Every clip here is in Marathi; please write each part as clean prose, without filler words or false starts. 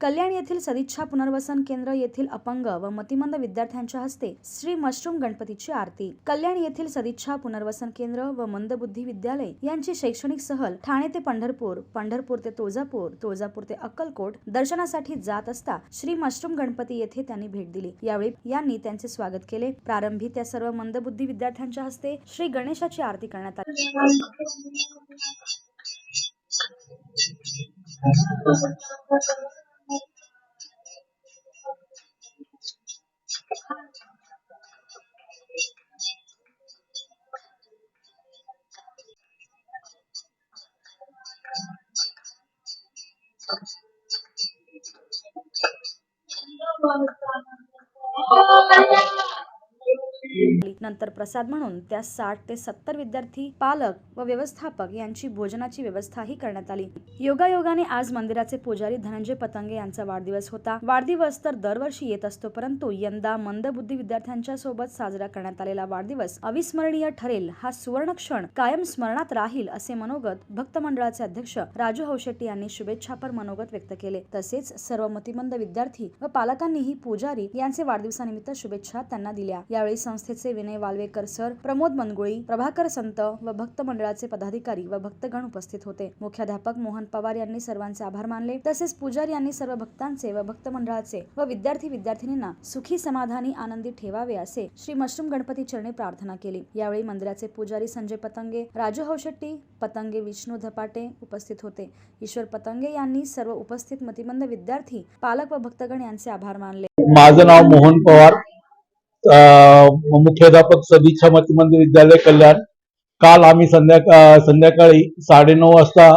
कल्याण येथील सदिच्छा पुनर्वसन केंद्र येथील अपंग व मतिमंद विद्यार्थ्यांच्या हस्ते श्री मशरूम गणपतीची आरती। कल्याण येथील सदिच्छा पुनर्वसन केंद्र व मंदबुद्धी विद्यालय यांची शैक्षणिक सहल ठाणे ते पंढरपूर, पंढरपूर ते तुळजापूर, तुळजापूर ते अक्कलकोट दर्शनासाठी जात असता श्री मशरूम गणपती येथे त्यांनी भेट दिली। यावेळी यांनी त्यांचे स्वागत केले। प्रारंभी त्या सर्व मंदबुद्धी विद्यार्थ्यांच्या हस्ते श्री गणेशाची आरती करण्यात आली। नंतर प्रसाद म्हणून त्या 60 ते 70 विद्यार्थी, पालक व व्यवस्थापक यांची भोजनाची व्यवस्थाही करण्यात आली। योगायोगाने आज मंदिराचे पुजारी धनंजय पतंगे यांचा वाढदिवस होता। वाढदिवस तर दरवर्षी येत असतो, परंतु यंदा मंदबुद्धी विद्यार्थ्यांच्या सोबत साजरा करण्यात आलेला वाढदिवस अविस्मरणीय ठरेल, हा सुवर्ण क्षण कायम स्मरणात राहील असे मनोगत भक्त मंडळाचे अध्यक्ष राजू हौशेट्टी यांनी शुभेच्छापर मनोगत व्यक्त केले। तसेच सर्व मतिमंद विद्यार्थी व पालकांनीही पुजारी यांचे वाढदिवसानिमित्त शुभेच्छा त्यांना दिल्या। यावेळी संस्थेचे विनय वाल्वेकर सर, प्रमोद मनगुळी, प्रभाकर संत व भक्त मंडळाचे पदाधिकारी व भक्तगण उपस्थित होते। मुख्याध्यापक मोहन पवार यांनी सर्वांचे आभार मानले। तसेच पुजारी यांनी सर्व भक्तांचे व भक्त मंडळाचे व विद्यार्थी विद्यार्थिनींना सुखी समाधानी आनंदी ठेवावे असे श्री मशरूम गणपती चरणी प्रार्थना केली। यावेळी मंदिराचे पुजारी संजय पतंगे, राजू हौशेट्टी पतंगे, विष्णू धपाटे उपस्थित होते। ईश्वर पतंगे यांनी सर्व उपस्थित मतिमंद विद्यार्थी, पालक व भक्तगण यांचे आभार मानले। माझं नाव मोहन पवार, मुख्याध्यापक सदिच्छा मतिमंद विद्यालय कल्याण। काल आम्ही संध्याकाळी 9:30 वाजता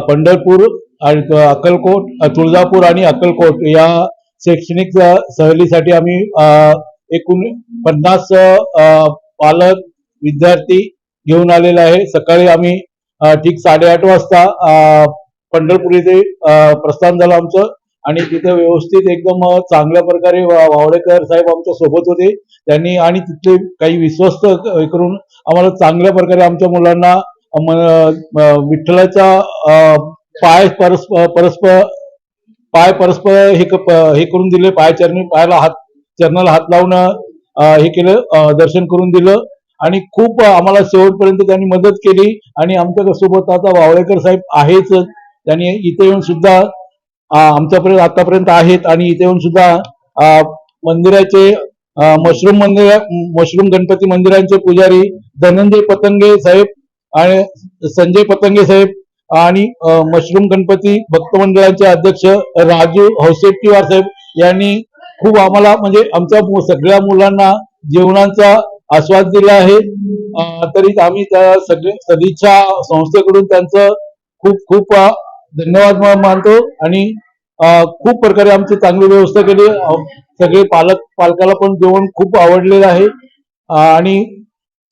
पंढरपूर आणि अक्कलकोट, तुळजापूर आणि अक्कलकोट या शैक्षणिक सहलीसाठी आम्ही एकूण 50 पालक विद्यार्थी घेऊन आलेले आहे। सकाळी आम्ही ठीक 8:30 वाजता पंढरपूर येथे प्रस्थान झालं आमचं आणि तिथे व्यवस्थित एकदम चांगल्या प्रकारे वावडेकर साहेब आमच्या सोबत होते। त्यांनी आणि तिथले काही विश्वस्त करून आम्हाला चांगल्या प्रकारे आमच्या मुलांना विठ्ठलाच्या पाय परस्पर हे करून दिले, चरणाला हात लावून हे केलं, दर्शन करून दिलं आणि खूप आम्हाला शेवटपर्यंत त्यांनी मदत केली। आणि आमच्या सोबत आता वावडेकर साहेब आहेच, त्यांनी इथे येऊन सुद्धा आमच्यापर्यंत आतापर्यंत आहेत आणि इथे येऊन सुद्धा मंदिराचे मशरूम गणपती मंदिरांचे पुजारी धनंजय पतंगे साहेब आणि संजय पतंगे साहेब आणि मशरूम गणपती भक्त मंडळाचे अध्यक्ष राजू हौशेट्टीवार साहेब यांनी खूप आम्हाला म्हणजे आमच्या सगळ्या मुलांना जेवणाचा आस्वाद दिला आहे। तरी आम्ही त्या सदिच्छा संस्थेकडून त्यांचं खूप खूप धन्यवाद मानतो आणि खूप प्रकारे आमची चांगली व्यवस्था केली। सगळे पालकाला पण जेवण खूप आवडलेलं आहे आणि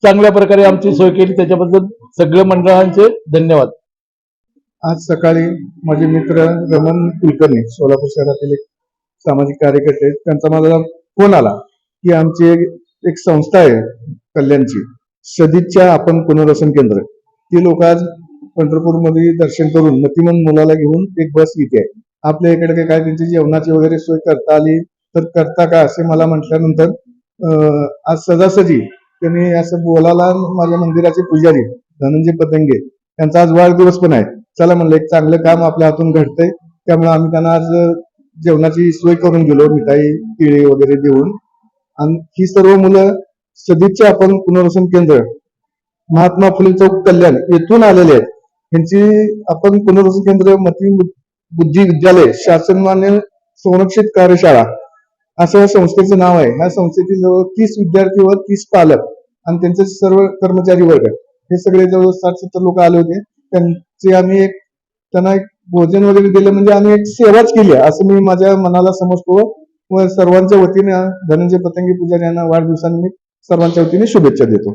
चांगल्या प्रकारे आमची सोय केली, त्याच्याबद्दल सगळ्या मंडळांचे धन्यवाद। आज सकाळी माझे मित्र रमण कुलकर्णी, सोलापूर शहरातील एक सामाजिक कार्यकर्ते, त्यांचा मला फोन आला की आमची एक संस्था आहे कल्याणची, सदिच्छा आपण पुनर्वसन केंद्र, ती लोक आज पंढरपूरमध्ये दर्शन करून मतिमंद मुलाला घेऊन एक बस येते आहे, आपल्या इकडे काय त्यांची जेवणाची वगैरे सोय करता आली तर करता का असे मला म्हटल्यानंतर आज सजासजी त्यांनी असं बोलायला माझ्या मंदिराचे पुजारी धनंजय पतंगे यांचा आज वाढदिवस पण आहे, चला म्हणलं एक चांगलं काम आपल्या हातून घडतंय, त्यामुळे आम्ही त्यांना आज जेवणाची सोय करून गेलो, मिठाई केळी वगैरे देऊन। आणि ही सर्व मुलं सदिच्छा आपण पुनर्वसन केंद्र महात्मा फुले चौक कल्याण येथून आलेले आहेत। यांची आपण पुनर्वसन केंद्र मतिबुद्धी विद्यालय शासनमान्य संरक्षित कार्यशाळा असं संस्थेचं नाव आहे। ह्या संस्थेतील जवळ 30 विद्यार्थी व 30 पालक आणि त्यांचे सर्व कर्मचारी वर्ग हे सगळे जवळ 60-70 लोक आले होते। त्यांचे आम्ही त्यांना एक भोजन वगैरे दिलं, म्हणजे आम्ही एक सेवाच केली असं मी माझ्या मनाला समजतो व सर्वांच्या वतीने धनंजय पतंगे पुजारी यांना वाढदिवसानिमित्त सर्वांच्या वतीने शुभेच्छा देतो।